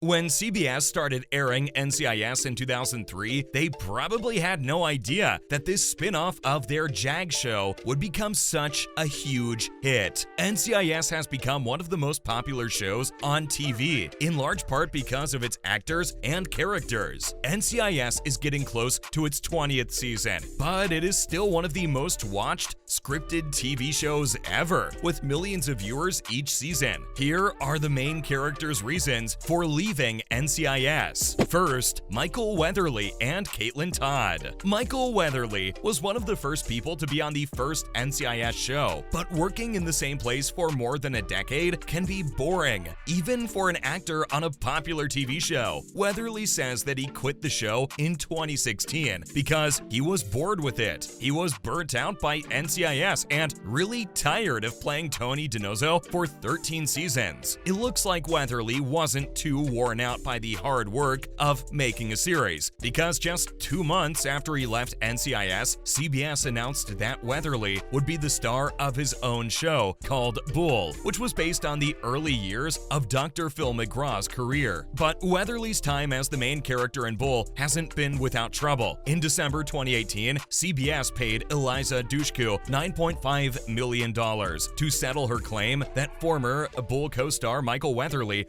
When CBS started airing NCIS in 2003, they probably had no idea that this spin-off of their JAG show would become such a huge hit. NCIS has become one of the most popular shows on TV, in large part because of its actors and characters. NCIS is getting close to its 20th season, but it is still one of the most watched scripted TV shows ever, with millions of viewers each season. Here are the main characters' reasons for leaving NCIS. First, Michael Weatherly and Caitlin Todd. Michael Weatherly was one of the first people to be on the first NCIS show, but working in the same place for more than a decade can be boring, even for an actor on a popular TV show. Weatherly says that he quit the show in 2016 because he was bored with it. He was burnt out by NCIS and really tired of playing Tony DiNozzo for 13 seasons. It looks like Weatherly wasn't too worn out by the hard work of making a series, because just 2 months after he left NCIS, CBS announced that Weatherly would be the star of his own show called Bull, which was based on the early years of Dr. Phil McGraw's career. But Weatherly's time as the main character in Bull hasn't been without trouble. In December 2018, CBS paid Eliza Dushku $9.5 million to settle her claim that former Bull co-star Michael Weatherly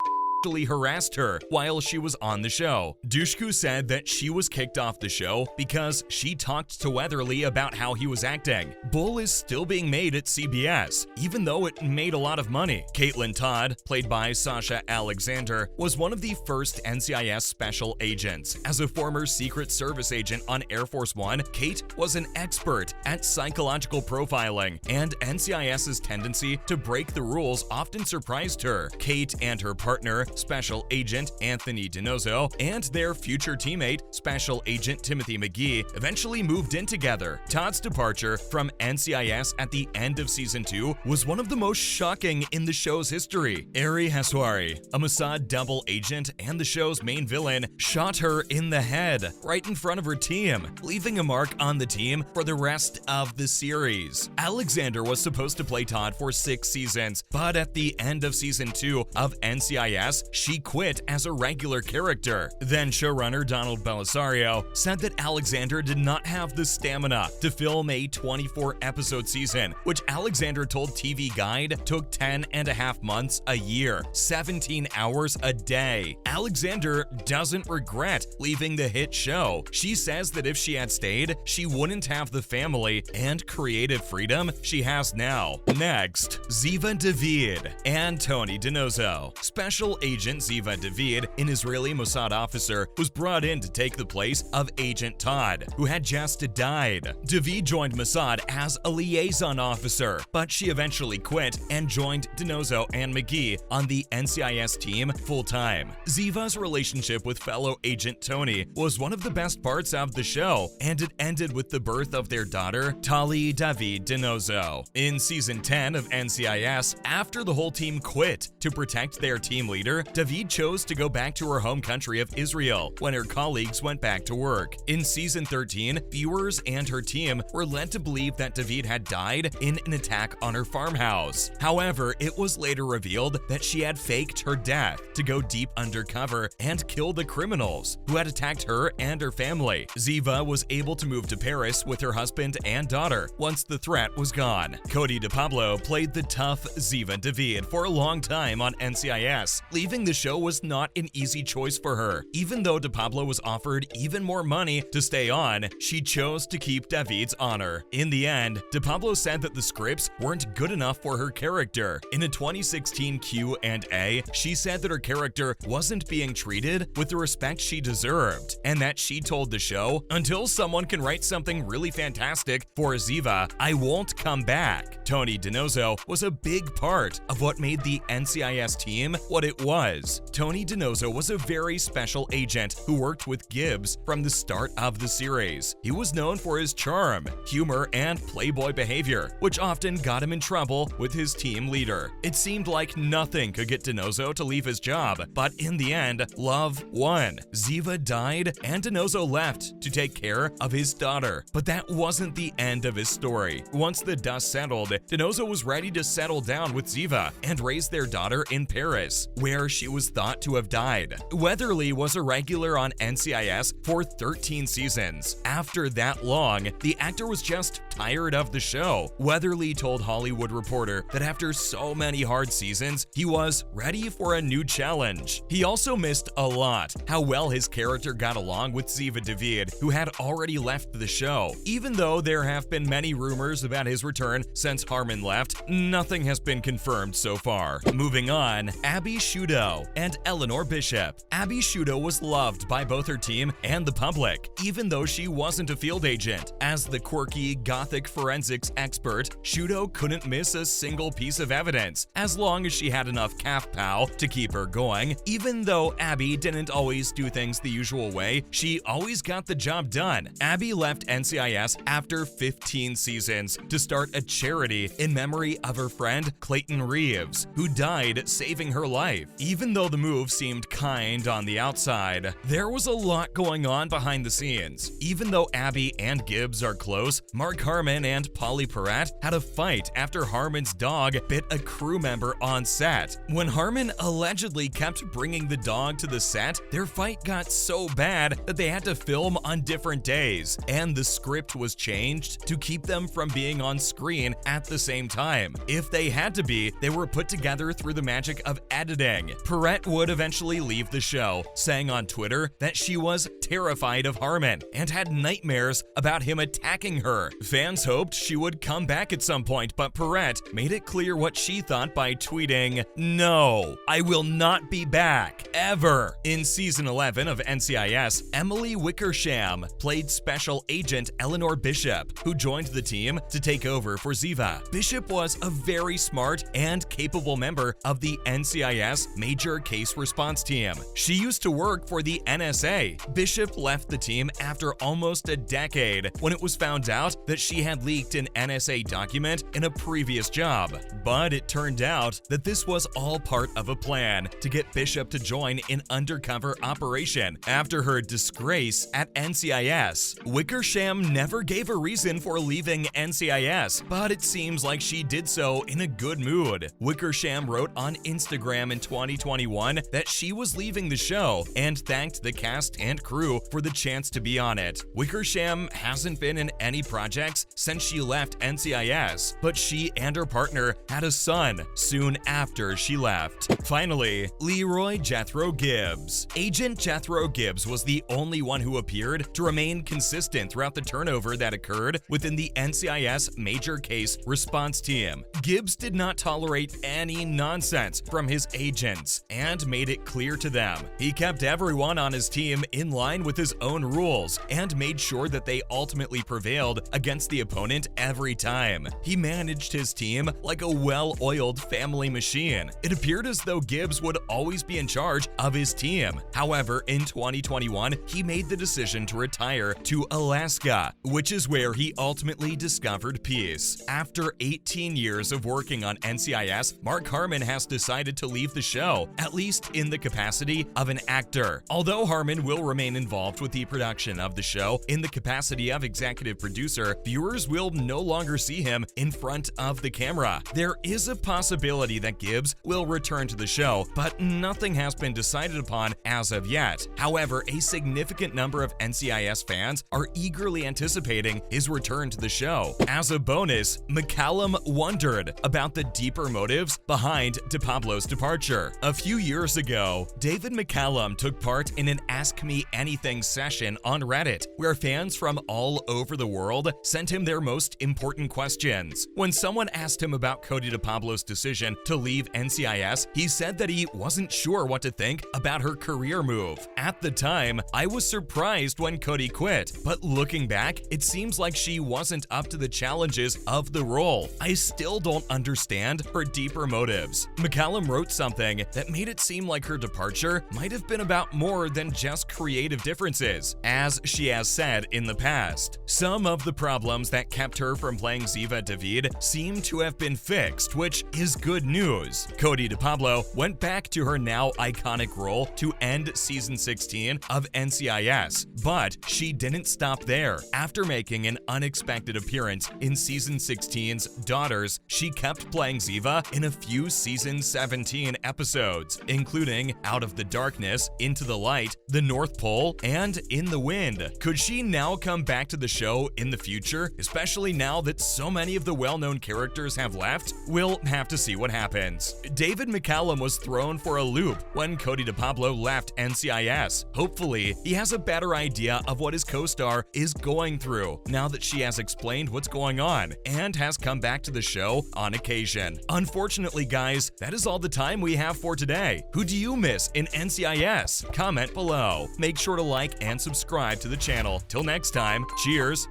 harassed her while she was on the show. Dushku said that she was kicked off the show because she talked to Weatherly about how he was acting. Bull is still being made at CBS, even though it made a lot of money. Caitlin Todd, played by Sasha Alexander, was one of the first NCIS special agents. As a former Secret Service agent on Air Force One, Kate was an expert at psychological profiling, and NCIS's tendency to break the rules often surprised her. Kate and her partner, Special Agent Anthony DiNozzo, and their future teammate, Special Agent Timothy McGee, eventually moved in together. Todd's departure from NCIS at the end of Season 2 was one of the most shocking in the show's history. Ari Haswari, a Mossad double agent and the show's main villain, shot her in the head right in front of her team, leaving a mark on the team for the rest of the series. Alexander was supposed to play Todd for 6 seasons, but at the end of Season 2 of NCIS, she quit as a regular character. Then showrunner Donald Belisario said that Alexander did not have the stamina to film a 24-episode season, which Alexander told TV Guide took 10.5 months a year, 17 hours a day. Alexander doesn't regret leaving the hit show. She says that if she had stayed, she wouldn't have the family and creative freedom she has now. Next, Ziva David and Tony DiNozzo. Special Agent Ziva David, an Israeli Mossad officer, was brought in to take the place of Agent Todd, who had just died. David joined Mossad as a liaison officer, but she eventually quit and joined DiNozzo and McGee on the NCIS team full-time. Ziva's relationship with fellow Agent Tony was one of the best parts of the show, and it ended with the birth of their daughter, Tali David DiNozzo. In Season 10 of NCIS, after the whole team quit to protect their team leader, David chose to go back to her home country of Israel when her colleagues went back to work. In Season 13, viewers and her team were led to believe that David had died in an attack on her farmhouse. However, it was later revealed that she had faked her death to go deep undercover and kill the criminals who had attacked her and her family. Ziva was able to move to Paris with her husband and daughter once the threat was gone. Cody DiPablo played the tough Ziva David for a long time on NCIS. Leaving the show was not an easy choice for her. Even though DiPablo was offered even more money to stay on, she chose to keep David's honor. In the end, DiPablo said that the scripts weren't good enough for her character. In a 2016 Q&A, she said that her character wasn't being treated with the respect she deserved, and that she told the show, "Until someone can write something really fantastic for Ziva, I won't come back." Tony DiNozzo was a big part of what made the NCIS team what it was. Tony DiNozzo was a very special agent who worked with Gibbs from the start of the series. He was known for his charm, humor, and playboy behavior, which often got him in trouble with his team leader. It seemed like nothing could get DiNozzo to leave his job, but in the end, love won. Ziva died, and DiNozzo left to take care of his daughter. But that wasn't the end of his story. Once the dust settled, DiNozzo was ready to settle down with Ziva and raise their daughter in Paris, where before she was thought to have died. Weatherly was a regular on NCIS for 13 seasons. After that long, the actor was just tired of the show. Weatherly told Hollywood Reporter that after so many hard seasons, he was ready for a new challenge. He also missed a lot how well his character got along with Ziva David, who had already left the show. Even though there have been many rumors about his return since Harmon left, nothing has been confirmed so far. Moving on, Abby Shudo and Eleanor Bishop. Abby Shudo was loved by both her team and the public, even though she wasn't a field agent. As the quirky, gothic forensics expert, Shudo couldn't miss a single piece of evidence, as long as she had enough calf pow to keep her going. Even though Abby didn't always do things the usual way, she always got the job done. Abby left NCIS after 15 seasons to start a charity in memory of her friend Clayton Reeves, who died saving her life. Even though the move seemed kind on the outside, there was a lot going on behind the scenes. Even though Abby and Gibbs are close, Mark Harmon and Polly Perrette had a fight after Harmon's dog bit a crew member on set. When Harmon allegedly kept bringing the dog to the set, their fight got so bad that they had to film on different days, and the script was changed to keep them from being on screen at the same time. If they had to be, they were put together through the magic of editing. Perrette would eventually leave the show, saying on Twitter that she was terrified of Harmon and had nightmares about him attacking her. Fans hoped she would come back at some point, but Perrette made it clear what she thought by tweeting, "No, I will not be back, ever." In season 11 of NCIS, Emily Wickersham played Special Agent Eleanor Bishop, who joined the team to take over for Ziva. Bishop was a very smart and capable member of the NCIS Major Case Response Team. She used to work for the NSA. Bishop left the team after almost a decade when it was found out that she had leaked an NSA document in a previous job. But it turned out that this was all part of a plan to get Bishop to join an undercover operation after her disgrace at NCIS. Wickersham never gave a reason for leaving NCIS, but it seems like she did so in a good mood. Wickersham wrote on Instagram in 2021 that she was leaving the show and thanked the cast and crew for the chance to be on it. Wickersham hasn't been in any projects since she left NCIS, but she and her partner had a son soon after she left. Finally, Leroy Jethro Gibbs. Agent Jethro Gibbs was the only one who appeared to remain consistent throughout the turnover that occurred within the NCIS Major Case Response Team. Gibbs did not tolerate any nonsense from his agents and made it clear to them. He kept everyone on his team in line with his own rules and made sure that they ultimately prevailed against the opponent every time. He managed his team like a well-oiled family machine. It appeared as though Gibbs would always be in charge of his team. However, in 2021, he made the decision to retire to Alaska, which is where he ultimately discovered peace. After 18 years of working on NCIS, Mark Harmon has decided to leave the show, at least in the capacity of an actor. Although Harmon will remain involved with the production of the show in the capacity of executive producer, viewers will no longer see him in front of the camera. There is a possibility that Gibbs will return to the show, but nothing has been decided upon as of yet. However, a significant number of NCIS fans are eagerly anticipating his return to the show. As a bonus, McCallum wondered about the deeper motives behind DePablo's departure. A few years ago, David McCallum took part in an Ask Me Anything session on Reddit, where fans from all over the world sent him their most important questions. When someone asked him about Cody DePablo's decision to leave NCIS, he said that he wasn't sure what to think about her career move. At the time, I was surprised when Cody quit, but looking back, it seems like she wasn't up to the challenges of the role. I still don't understand her deeper motives. McCallum wrote something that made it seem like her departure might have been about more than just creative differences, as she has said in the past. Some of the problems that kept her from playing Ziva David seem to have been fixed, which is good news. Cody DePablo went back to her now iconic role to end season 16 of NCIS, but she didn't stop there. After making an unexpected appearance in season 16's Daughters, she kept playing Ziva in a few season 17 episodes episodes, including Out of the Darkness, Into the Light, The North Pole, and In the Wind. Could she now come back to the show in the future, especially now that so many of the well-known characters have left? We'll have to see what happens. David McCallum was thrown for a loop when Cody DePablo left NCIS. Hopefully, he has a better idea of what his co-star is going through now that she has explained what's going on and has come back to the show on occasion. Unfortunately, guys, that is all the time we have for today. Who do you miss in NCIS? Comment below. Make sure to like and subscribe to the channel. Till next time, cheers!